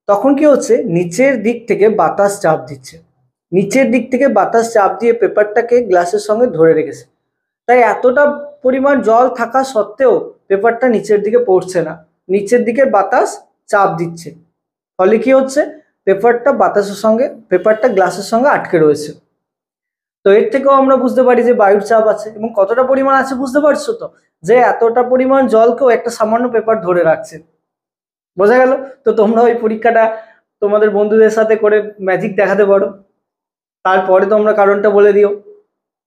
তখন কি হচ্ছে, নিচের দিক থেকে বাতাস চাপ দিচ্ছে, নিচের দিক থেকে বাতাস চাপ দিয়ে পেপারটাকে গ্লাসের সঙ্গে ধরে রেখেছে। তাই এতটা পরিমাণ জল থাকা সত্ত্বেও পেপারটা নিচের দিকে পড়ছে না, নিচের দিকে বাতাস চাপ দিচ্ছে। ফলে কি হচ্ছে, পেপারটা গ্লাসের সঙ্গে আটকে রয়েছে। তো এর থেকেও আমরা বুঝতে পারি যে বায়ুর চাপ আছে, এবং কতটা পরিমাণ আছে বুঝতে পারছো তো, যে এতটা পরিমাণ জলকেও একটা সামান্য পেপার ধরে রাখছে। বোঝা গেল? তো তোমরা ওই পরীক্ষাটা তোমাদের বন্ধুদের সাথে করে ম্যাজিক দেখাতে পারো, তারপরে তোমরা কারণটা বলে দিও,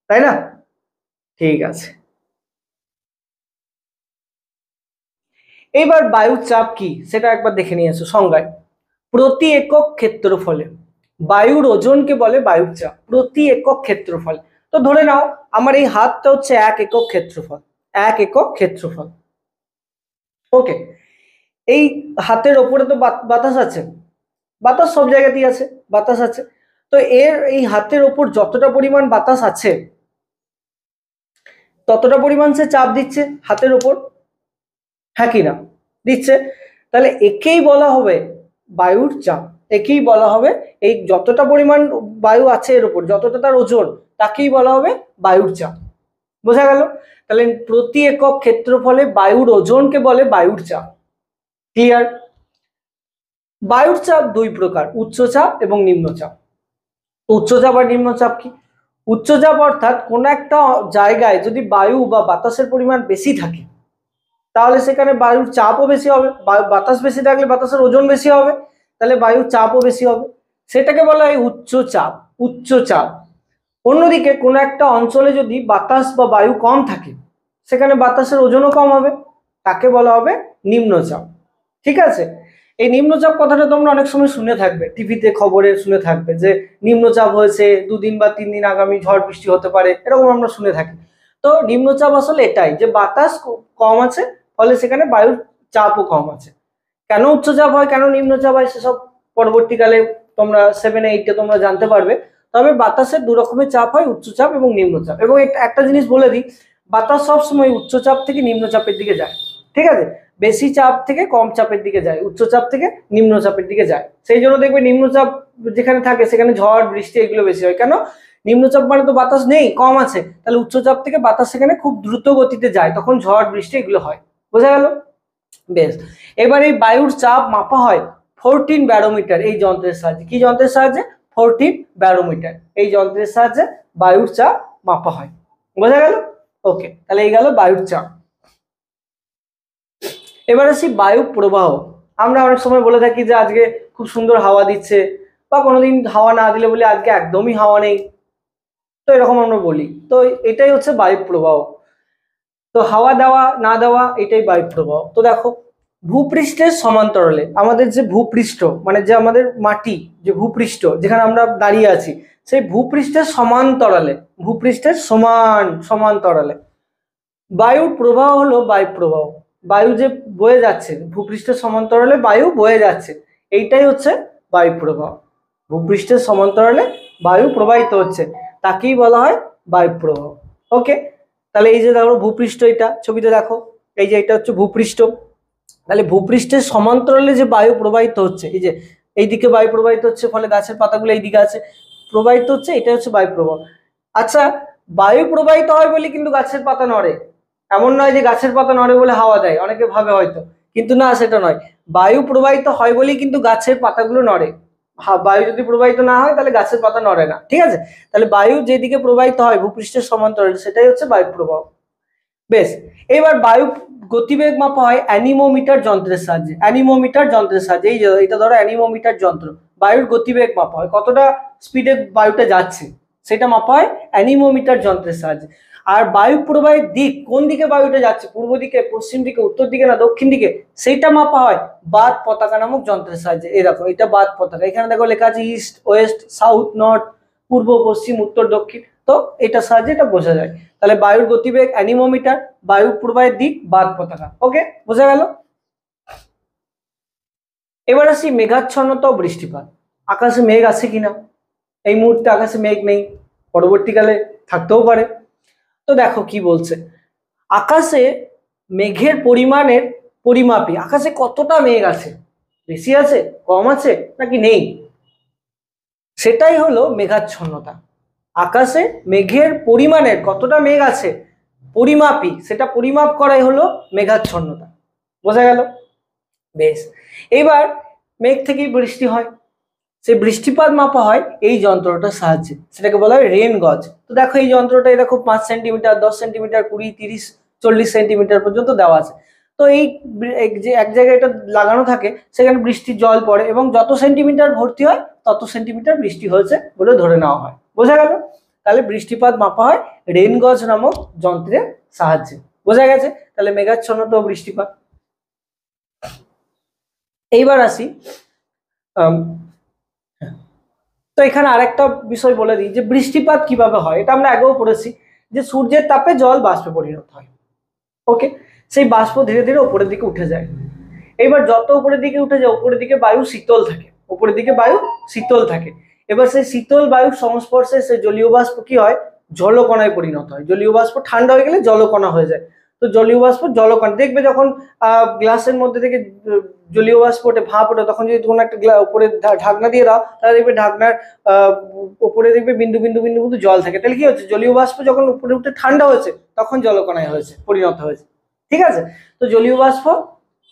তাই না? ঠিক আছে। এইবার বায়ুর চাপ কি সেটা একবার দেখে নিয়ে এসো সংজ্ঞায়। প্রতি একক ক্ষেত্রফলে, বায়ুর ওজনকে বলে বায়ুর চাপ, প্রতি একক ক্ষেত্রফল। তো ধরে নাও আমার এই হাতটা হচ্ছে 1 একক ক্ষেত্রফল, 1 একক ক্ষেত্রফল। ওকে, এই হাতের ওপরে তো বাতাস আছে, বাতাস সব জায়গাতেই আছে, বাতাস আছে। তো এই হাতের ওপর যতটা পরিমাণ বাতাস আছে ততটা পরিমাণ সে চাপ দিচ্ছে হাতের ওপর, হ্যাঁ কি না? দিচ্ছে। তাহলে একেই বলা হবে বায়ুর চাপ, একেই বলা হবে, এই যতটা পরিমাণ বায়ু আছে এর উপর, যতটা তার ওজন, তাকেই বলা হবে বায়ুর চাপ। বোঝা গেল? তাহলে প্রতি একক ক্ষেত্রফলে বায়ুর ওজনকে বলে বায়ুর চাপ। ক্লিয়ার? বায়ুর চাপ দুই প্রকার, উচ্চচাপ এবং নিম্নচাপ। উচ্চচাপ আর নিম্নচাপ কি? উচ্চচাপ অর্থাৎ কোন একটা জায়গায় যদি বায়ু বা বাতাসের পরিমাণ বেশি থাকে তাহলে সেখানে বায়ুর চাপও বেশি হবে, বাতাস বেশি থাকলে বাতাসের ওজন বেশি হবে, তাহলে বায়ুর চাপও বেশি হবে, সেটাকে বলা হয় উচ্চচাপ। উচ্চচাপ। অন্যদিকে কোনো একটা অঞ্চলে যদি বাতাস বা বায়ু কম থাকে সেখানে বাতাসের ওজনও কম হবে, তাকে বলা হবে নিম্নচাপ। ঠিক আছে? এই নিম্নচাপ কথাটা তোমরা অনেক সময় শুনে থাকবে, টিভিতে খবরে শুনে থাকবে যে নিম্নচাপ হয়েছে, 2 দিন বা 3 দিন আগামী ঝড় বৃষ্টি হতে পারে, এরকম আমরা শুনে থাকি। তো নিম্নচাপ আসলে এটাই যে বাতাস কম আছে, ফলে সেখানে বায়ুর চাপও কম আছে। কেন উচ্চচাপ হয়, কেন নিম্নচাপ হয়, সেসব পরবর্তীকালে তোমরা 7-8 তোমরা জানতে পারবে। তবে বাতাসের দু রকমের চাপ হয়, উচ্চচাপ এবং নিম্নচাপ। এবং একটা জিনিস বলে দিই, বাতাস সবসময় উচ্চচাপ থেকে নিম্নচাপের দিকে যায়। ঠিক আছে? বেশি চাপ থেকে কম চাপের দিকে যায়, উচ্চচাপ থেকে নিম্নচাপের দিকে যায়। সেই জন্য দেখবে নিম্নচাপ যেখানে থাকে সেখানে ঝড় বৃষ্টি এগুলো বেশি হয়। কেন? নিম্নচাপ মানে তো বাতাস নেই, কম আছে, তাহলে উচ্চচাপ থেকে বাতাস সেখানে খুব দ্রুত গতিতে যায়, তখন ঝড় বৃষ্টি এগুলো হয়। বোঝা গেল? বেশ। এবার এই বায়ুর চাপ মাপা হয় 14 ব্যারোমিটার এই যন্ত্রের সাহায্যে। কি যন্ত্রের সাহায্যে? 14 ব্যারোমিটার এই যন্ত্রের সাহায্যে বায়ুর চাপ মাপা হয়। বোঝা গেল? ওকে, তাহলে এই গেল বায়ুর চাপ। এবার আসি বায়ু প্রবাহ। আমরা অনেক সময় বলে থাকি যে আজকে খুব সুন্দর হাওয়া দিচ্ছে, বা কোনোদিন হাওয়া না দিলে বলি আজকে একদমই হাওয়া নেই, তো এরকম আমরা বলি। তো এটাই হচ্ছে বায়ু প্রবাহ। তো হাওয়া দেওয়া না দেওয়া এটাই বায়ু প্রবাহ। তো দেখো, ভূপৃষ্ঠের সমান্তরালে আমাদের যে ভূপৃষ্ঠ, মানে যে আমাদের মাটি, যে ভূপৃষ্ঠ যেখানে আমরা দাঁড়িয়ে আছি, সেই ভূপৃষ্ঠের সমান্তরালে, ভূপৃষ্ঠের সমান্তরালে বায়ুর প্রবাহ হলো বায়ু প্রবাহ। বায়ু যে বয়ে যাচ্ছে, ভূপৃষ্ঠের সমান্তরালে বায়ু বয়ে যাচ্ছে, এইটাই হচ্ছে বায়ু প্রবাহ। ভূপৃষ্ঠের সমান্তরালে বায়ু প্রবাহিত হচ্ছে, তাকেই বলা হয় বায়ু প্রবাহ। ওকে, তাহলে এই যে দেখো ভূপৃষ্ঠ, এটা ছবিতে দেখো, এই যে এটা হচ্ছে ভূপৃষ্ঠ। তাহলে ভূপৃষ্ঠের সমান্তরালে যে বায়ু প্রবাহিত হচ্ছে, এই যে এইদিকে বায়ু প্রবাহিত হচ্ছে, ফলে গাছের পাতাগুলো এইদিকে আছে, প্রবাহিত হচ্ছে, এটা হচ্ছে বায়ু প্রবাহ। আচ্ছা, বায়ু প্রবাহিত হয় বলে কিন্তু গাছের পাতা নড়ে, এমন নয় যে গাছের পাতা নড়ে বলে হাওয়া দেয়, অনেকে ভাবে হয়তো, কিন্তু না, সেটা নয়। বায়ু প্রবাহিত হয় বলেই কিন্তু গাছের পাতাগুলো নড়ে। বায়ু যদি প্রবাহিত না হয় তাহলে গাছের পাতা নড়ে না। ঠিক আছে? তাহলে বায়ু যেদিকে প্রবাহিত হয় ভূপৃষ্ঠের সমান্তরালে, সেটাই হচ্ছে বায়ু প্রবাহ। বেশ। এবার বায়ু গতিবেগ মাপা হয় অ্যানিমোমিটার যন্ত্রের সাহায্যে। অ্যানিমোমিটার যন্ত্রের সাহায্যে, এই যে এটা ধরো অ্যানিমোমিটার যন্ত্র, বায়ুর গতিবেগ মাপা হয়, কতটা স্পিডে বায়ুটা যাচ্ছে সেটা মাপা হয় অ্যানিমোমিটার যন্ত্রের সাহায্যে। আর বায়ু প্রবাহের দিক, কোন দিকে বায়ুটা যাচ্ছে, পূর্ব দিকে, পশ্চিম দিকে, উত্তর দিকে না দক্ষিণ দিকে, সেইটা মাপা হয় বাত পতাকা নামক যন্ত্রের সাহায্যে। এই দেখো, এটা বাত পতাকা, এখানে দেখো লেখা আছে ইস্ট, ওয়েস্ট, সাউথ, নর্থ, পূর্ব, পশ্চিম, উত্তর, দক্ষিণ। তো এটার সাহায্যে এটা বোঝা যায়। তাহলে বায়ুর গতিবেগ অ্যানিমোমিটার, বায়ু প্রবাহের দিক বাত পতাকা। ওকে, বোঝা গেল? এবার আসি মেঘাচ্ছন্নতা ও বৃষ্টিপাত। আকাশে মেঘ আছে কিনা? এই মুহূর্তে আকাশে মেঘ নেই, পরবর্তীকালে থাকতেও পারে। তো দেখো কি বলছে, আকাশে মেঘের পরিমাণের পরিমাপে আকাশে কতটা মেঘ আছে, বেশি আছে, কম আছে, নাকি নেই, সেটাই হলো মেঘাচ্ছন্নতা। আকাশে মেঘের পরিমাণের কতটা মেঘ আছে পরিমাপি, সেটা পরিমাপ করাই হলো মেঘাচ্ছন্নতা। বোঝা গেল? বেশ। এবার মেঘ থেকেই বৃষ্টি হয়, সেই বৃষ্টিপাত মাপা হয় এই যন্ত্রটার সাহায্যে, সেটাকে বলা হয় রেন গজ। তো দেখো এই যন্ত্রটা, এটা খুব 5 সেন্টিমিটার, 10 সেন্টিমিটার, 20, 30, 40 সেন্টিমিটার পর্যন্ত দেওয়া আছে। তো এই যে এক জায়গায় এটা লাগানো থাকে, সেখানে বৃষ্টির জল পড়ে এবং যত সেন্টিমিটার ভর্তি হয় তত সেন্টিমিটার বৃষ্টি হয়েছে বলে ধরে নেওয়া হয়। বোঝা গেল? তাহলে বৃষ্টিপাত মাপা হয় রেন গজ নামক যন্ত্রের সাহায্যে। বোঝা গেছে? তাহলে মেঘাচ্ছন্নতা ও বৃষ্টিপাত। এইবার আসি, তো এখানে আরেকটা বিষয় বলে দিই যে বৃষ্টিপাত কিভাবে হয়। এটা আমরা আগেও পড়েছি যে সূর্যের তাপে জল বাষ্পে পরিণত হয়। ওকে, সেই বাষ্প ধীরে ধীরে উপরের দিকে উঠে যায়। এবার যত উপরের দিকে উঠে যায় উপরের দিকে বায়ু শীতল থাকে, উপরের দিকে বায়ু শীতল থাকে। এবার সেই শীতল বায়ুর সংস্পর্শে সেই জলীয় বাষ্প কি হয়, জলকণায় পরিণত হয়। জলীয় বাষ্প ঠান্ডা হয়ে গেলে জলকণা হয়ে যায়। তো জলীয় বাষ্প জলকণা দেখবে যখন গ্লাসের মধ্যে থেকে জলীয় বাষ্প ওঠে, ভাপ ওঠে, তখন যদি কোনো একটা উপরে ঢাকনা দিয়ে দাও তাহলে দেখবে ঢাকনার উপরে দেখবে বিন্দু বিন্দু বিন্দু বিন্দু জল থাকে। তাহলে কি হচ্ছে, জলীয় বাষ্প যখন উপরে উঠে ঠান্ডা হয়েছে তখন জলকণায় হয়েছে, পরিণত হয়েছে। ঠিক আছে, তো জলীয় বাষ্প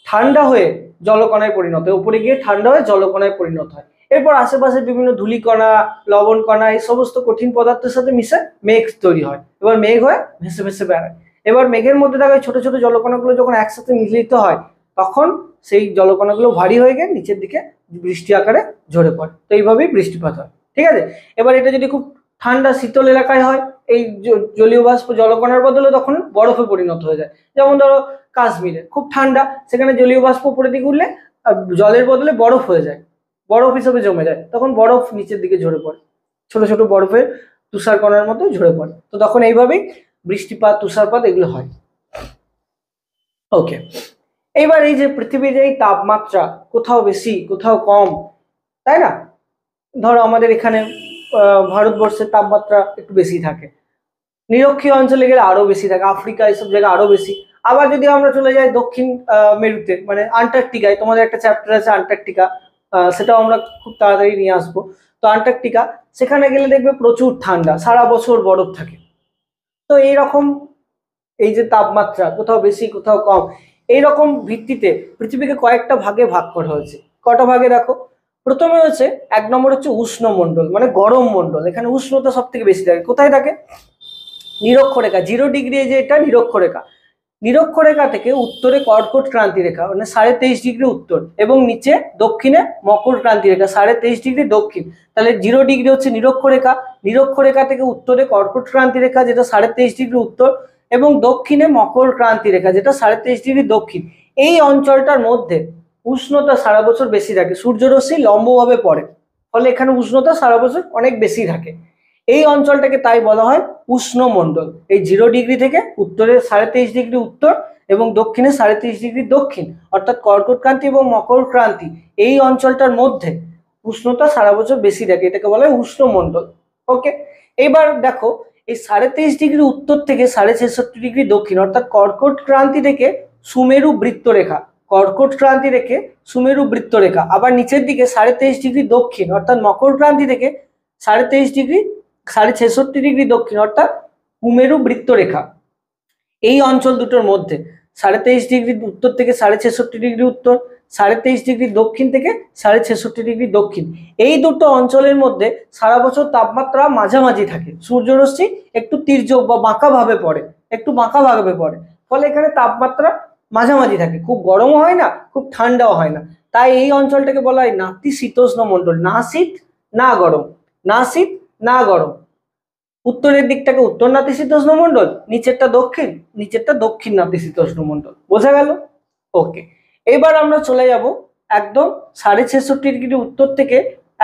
ঠান্ডা হয়ে জলকণায় পরিণত হয়, উপরে গিয়ে ঠান্ডা হয়ে জলকণায় পরিণত হয়। এরপর আশেপাশে বিভিন্ন ধূলিকণা, লবণ কণা, এই সমস্ত কঠিন পদার্থের সাথে মিশে মেঘ তৈরি হয়। এবার মেঘ হয়ে ভেসে ভেসে বেড়ায়। এবার মেঘের মধ্যে থাকা ছোট ছোট জলকণাগুলো যখন একসাথে মিলিত হয় তখন সেই জলকণাগুলো ভারী হয়ে গিয়ে নিচের দিকে বৃষ্টি আকারে ঝরে পড়ে। তো এইভাবেই বৃষ্টিপাত হয়। ঠিক আছে, এবার এটা যদি খুব ঠান্ডা শীতল এলাকায় হয়, এই জলীয় বাষ্প জলকণার বদলে তখন বরফে পরিণত হয়ে যায়। যেমন ধরো কাশ্মীরে খুব ঠান্ডা, সেখানে জলীয় বাষ্প উপরের দিকে উঠলে জলের বদলে বরফ হয়ে যায়, বরফ হিসেবে জমে যায়, তখন বরফ নিচের দিকে ঝরে পড়ে, ছোট ছোট বরফের তুষার কণার মতো ঝরে পড়ে। তো তখন এইভাবেই বৃষ্টিপাত, তুষারপাত এগুলো হয়। ওকে, এইবার এই যে পৃথিবীর এই তাপমাত্রা কোথাও বেশি কোথাও কম, তাই না? ধরো আমাদের এখানে ভারতবর্ষের তাপমাত্রা একটু বেশি থাকে, নিরক্ষীয় অঞ্চলে গেলে আরো বেশি থাকে, আফ্রিকা এইসব জায়গায় আরো বেশি। আবার যদি আমরা চলে যাই দক্ষিণ মেরুতে, মানে আন্টার্কটিকায়, তোমাদের একটা চ্যাপ্টার আছে আন্টার্কটিকা, সেটাও আমরা খুব তাড়াতাড়ি নিয়ে আসবো। তো আন্টার্কটিকা, সেখানে গেলে দেখবে প্রচুর ঠান্ডা, সারা বছর বরফ থাকে। তো এইরকম এই যে তাপমাত্রা কোথাও বেশি কোথাও কম, এইরকম ভিত্তিতে পৃথিবীকে কয়েকটা ভাগে ভাগ করা হয়েছে। কটা ভাগে দেখো, প্রথমে হচ্ছে 1 নম্বর হচ্ছে উষ্ণমণ্ডল, মানে গরম মণ্ডল। এখানে উষ্ণতা সব থেকে বেশি থাকে। কোথায় থাকে? নিরক্ষরেখা, 0 ডিগ্রি, যে এটা নিরক্ষরেখা, নিরক্ষরেখা থেকে উত্তরে কর্কট ক্রান্তি রেখা, মানে 23.5 ডিগ্রি উত্তর, এবং নিচে দক্ষিণে মকর ক্রান্তি রেখা 23.5 ডিগ্রি দক্ষিণ। তাহলে 0 ডিগ্রি হচ্ছে নিরক্ষরেখা, নিরক্ষরেখা থেকে উত্তরে কর্কট ক্রান্তি রেখা যেটা 23.5 ডিগ্রি উত্তর, এবং দক্ষিণে মকর ক্রান্তি রেখা যেটা 23.5 ডিগ্রি দক্ষিণ। এই অঞ্চলটার মধ্যে উষ্ণতা সারা বছর বেশি থাকে, সূর্যরশ্মি লম্বভাবে পড়ে, ফলে এখানে উষ্ণতা সারা বছর অনেক বেশি থাকে। এই অঞ্চলটাকে তাই বলা হয় উষ্ণমণ্ডল। এই 0 ডিগ্রি থেকে উত্তরে 23.5 ডিগ্রি উত্তর এবং দক্ষিণে 23.5 ডিগ্রি দক্ষিণ, অর্থাৎ কর্কট ক্রান্তি এবং মকর ক্রান্তি, এই অঞ্চলটার মধ্যে উষ্ণতা সারা বছর বেশি থাকে, এটাকে বলা হয় উষ্ণমণ্ডল। ওকে, এবার দেখো এই 23.5 ডিগ্রি উত্তর থেকে 66.5 ডিগ্রি দক্ষিণ, অর্থাৎ কর্কট ক্রান্তি থেকে সুমেরু বৃত্তরেখা, কর্কট ক্রান্তি থেকে সুমেরু বৃত্তরেখা, আবার নিচের দিকে 23.5 ডিগ্রি দক্ষিণ, অর্থাৎ মকর ক্রান্তি থেকে 23.5 ডিগ্রি 66.5 ডিগ্রি দক্ষিণ, অর্থাৎ কুমেরু বৃত্তরেখা। এই অঞ্চল দুটোর মধ্যে 23.5 ডিগ্রি উত্তর থেকে 66.5 ডিগ্রি উত্তর, 23.5 ডিগ্রি দক্ষিণ থেকে 66.5 ডিগ্রি দক্ষিণ, এই দুটো অঞ্চলের মধ্যে সারা বছর তাপমাত্রা মাঝামাঝি থাকে। সূর্যরশ্মি একটু তির্যক বা বাঁকা ভাবে পড়ে, একটু বাঁকা ভাবে পড়ে, ফলে এখানে তাপমাত্রা মাঝামাঝি থাকে, খুব গরমও হয় না খুব ঠান্ডাও হয় না। তাই এই অঞ্চলটাকে বলা হয় নাতিশীতোষ্ণ মণ্ডল, না শীত না গরম, না শীত না গরম। উত্তরের দিকটাকে উত্তর নাতিশীতোষ্ণ মণ্ডল, নিচেরটা দক্ষিণ নাতিশীতোষ্ণ মণ্ডল। বোঝা গেল? ওকে, এবার আমরা চলে যাব একদম 66.5 ডিগ্রি উত্তর থেকে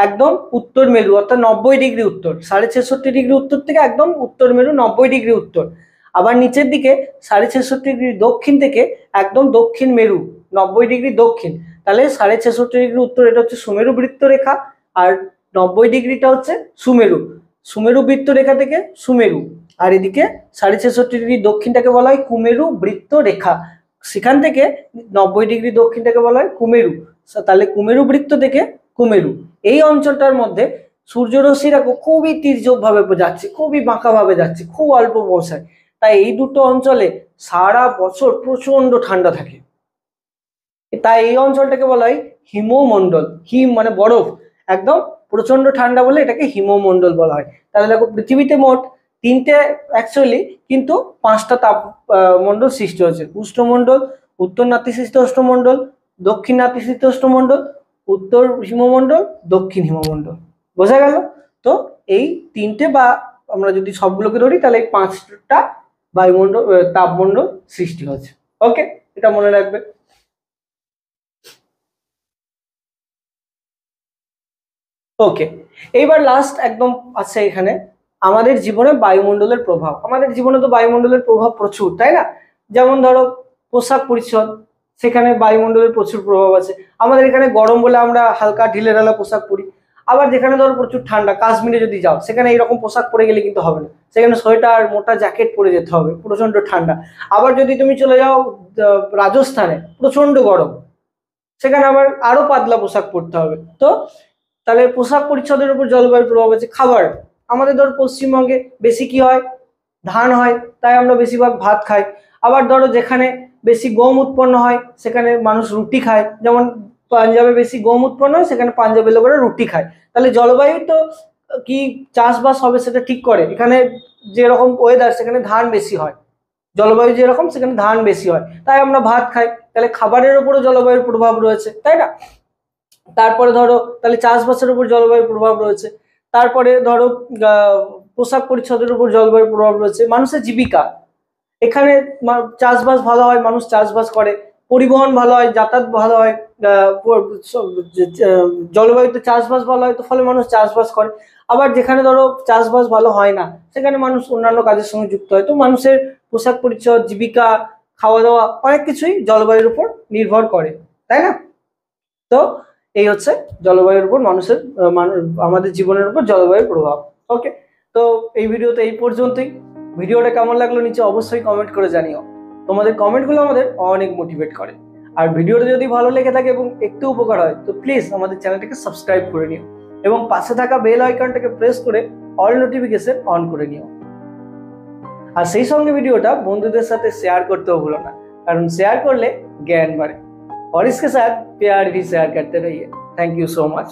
একদম উত্তর মেরু, অর্থাৎ 90 ডিগ্রি উত্তর, 66.5 ডিগ্রি উত্তর থেকে একদম উত্তর মেরু 90 ডিগ্রি উত্তর। আবার নিচের দিকে 66.5 ডিগ্রি দক্ষিণ থেকে একদম দক্ষিণ মেরু 90 ডিগ্রি দক্ষিণ। তাহলে 66.5 ডিগ্রি উত্তর, এটা হচ্ছে সুমেরু বৃত্তরেখা, আর 90 ডিগ্রিটা হচ্ছে সুমেরু, সুমেরু বৃত্তরেখা থেকে সুমেরু, আর এদিকে 66.5 ডিগ্রি দক্ষিণটাকে বলা হয় কুমেরু বৃত্তরেখা, সেখান থেকে 90 ডিগ্রি দক্ষিণটাকে বলা হয় কুমেরু। তাহলে কুমেরু বৃত্ত থেকে কুমেরু, এই অঞ্চলটার মধ্যে সূর্যরশ্মিরা খুবই তির্যক ভাবে যাচ্ছে, খুবই বাঁকা ভাবে যাচ্ছে, খুব অল্প পৌঁছায়। তাই এই দুটো অঞ্চলে সারা বছর প্রচন্ড ঠান্ডা থাকে, তাই এই অঞ্চলটাকে বলা হয় হিমমণ্ডল। হিম মানে বরফ, একদম প্রচন্ড ঠান্ডা বলে এটাকে হিমমণ্ডল বলা হয়। তাহলে দেখো পৃথিবীতে মোট তিনটে অ্যাকচুয়ালি কিন্তু 5টা তাপ মণ্ডল সৃষ্টি হয়েছে: উষ্ণমণ্ডল, উত্তর নাতিশীতোষ্ণ মণ্ডল, দক্ষিণ নাতিশীতোষ্ণ মণ্ডল, উত্তর হিমমণ্ডল, দক্ষিণ হিমমণ্ডল। বোঝা গেল? তো এই তিনটে, বা আমরা যদি সবগুলোকে ধরি তাহলে এই 5টা বায়ুমণ্ডল, তাপমণ্ডল সৃষ্টি হয়েছে। ওকে, এটা মনে রাখবে। ওকে, এইবার লাস্ট একদম আছে এখানে আমাদের জীবনে বায়ুমণ্ডলের প্রভাব। আমাদের জীবনে তো বায়ুমণ্ডলের প্রভাব প্রচুর, তাই না? যেমন ধরো পোশাক পরিচ্ছদ, সেখানে বায়ুমণ্ডলের প্রচুর প্রভাব আছে। আমাদের এখানে গরম বলে আমরা হালকা ঢিলেঢালা পোশাক পরি, আবার যেখানে ধরো প্রচুর ঠান্ডা, কাশ্মীরে যদি যাও সেখানে এইরকম পোশাক পরে গেলে কিন্তু হবে না, সেখানে সোয়েটার মোটা জ্যাকেট পরে যেতে হবে, প্রচন্ড ঠান্ডা। আবার যদি তুমি চলে যাও রাজস্থানে, প্রচন্ড গরম, সেখানে আবার আরো পাতলা পোশাক পরতে হবে। তো তাহলে পোশাক পরিচ্ছদের উপর জলবায়ুর প্রভাব আছে। খাবার, আমাদের ধর পশ্চিমবঙ্গে বেশি কি হয়, ধান হয়, তাই আমরা বেশিরভাগ ভাত খাই। আবার ধরো যেখানে বেশি গম উৎপন্ন হয় সেখানে মানুষ রুটি খায়, যেমন পাঞ্জাবে বেশি গম উৎপন্ন হয়, সেখানে পাঞ্জাবের লোকেরা রুটি খায়। তাহলে জলবায়ু তো কি চাষবাস হবে সেটা ঠিক করে। এখানে যেরকম ওয়েদার সেখানে ধান বেশি হয়, জলবায়ু যেরকম সেখানে ধান বেশি হয়, তাই আমরা ভাত খাই। তাহলে খাবারের উপরও জলবায়ুর প্রভাব রয়েছে, তাই না? তারপরে ধরো তাহলে চাষবাসের উপর জলবায়ুর প্রভাব রয়েছে। তারপরে ধরো পোশাক পরিচ্ছদের উপর জলবায়ুর প্রভাব রয়েছে। মানুষের জীবিকা, এখানে চাষবাস ভালো হয়, মানুষ চাষবাস করে, পরিবহন ভালো হয়, যাতায়াত ভালো হয়, জলবায়ুতে চাষবাস ভালো হয় তো ফলে মানুষ চাষবাস করে। আবার যেখানে ধরো চাষবাস ভালো হয় না সেখানে মানুষ অন্যান্য কাজের সঙ্গে যুক্ত হয়। তো মানুষের পোশাক পরিচ্ছদ, জীবিকা, খাওয়া দাওয়া অনেক কিছুই জলবায়ুর উপর নির্ভর করে, তাই না? তো এই হচ্ছে জলবায়ুর উপর মানুষের আমাদের জীবনের উপর জলবায়ুর প্রভাব। ওকে, তো এই ভিডিওতে এই পর্যন্তই। ভিডিওটা কেমন লাগলো নিচে অবশ্যই কমেন্ট করে জানিও, তোমাদের কমেন্টগুলো আমাদের অনেক মোটিভেট করে। আর ভিডিওটা যদি ভালো লেগে থাকে এবং একটু উপকার হয় তো প্লিজ আমাদের চ্যানেলটাকে সাবস্ক্রাইব করে নিও এবং পাশে থাকা বেল আইকনটাকে প্রেস করে অল নোটিফিকেশন অন করে নিও। আর সেই সঙ্গে ভিডিওটা বন্ধুদের সাথে শেয়ার করতেও ভুলো না, কারণ শেয়ার করলে জ্ঞাन बढ़े और इसके साथ प्यार भी शेयर करते रहिए। Thank you so much.